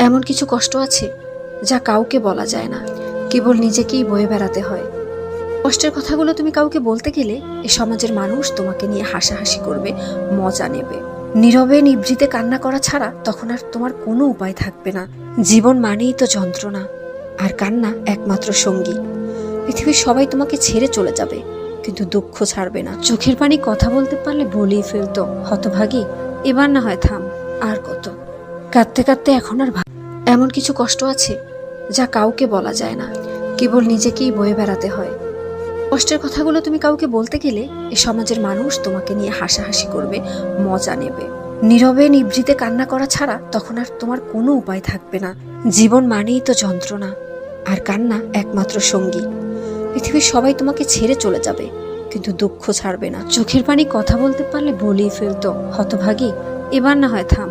এমন কিছু কষ্ট আছে যা কাউকে বলা যায় না, কেবল নিজেকেই বয়ে বেড়াতে হয়। কষ্টের কথাগুলো তুমি কাউকে বলতে গেলে এ সমাজের মানুষ তোমাকে নিয়ে হাসাহাসি করবে, মজা নেবে। নীরবে নিভৃতে কান্না করা ছাড়া তখন আর তোমার কোনো উপায় থাকবে না। জীবন মানেই তো যন্ত্রণা, আর কান্না একমাত্র সঙ্গী। পৃথিবীর সবাই তোমাকে ছেড়ে চলে যাবে, কিন্তু দুঃখ ছাড়বে না। চোখের পানি কথা বলতে পারলে বলেই ফেলতো, হতভাগী এবার না হয় থাম, আর কত। কাঁদতে কাঁদতে এখন আর এমন কিছু কষ্ট আছে যা কাউকে বলা যায় না, কেবল নিজেকেই বয়ে বেড়াতে হয়। কষ্টের কথাগুলো তুমি কাউকে বলতে গেলে এ সমাজের মানুষ তোমাকে নিয়ে হাসাহাসি করবে, মজা নেবে। নীরবে নিভৃতে কান্না করা ছাড়া তখন আর তোমার কোনো উপায় থাকবে না। জীবন মানেই তো যন্ত্রণা, আর কান্না একমাত্র সঙ্গী। পৃথিবীর সবাই তোমাকে ছেড়ে চলে যাবে, কিন্তু দুঃখ ছাড়বে না। চোখের পানি কথা বলতে পারলে বলেই ফেলতো, হতভাগী এবার না হয় থাম,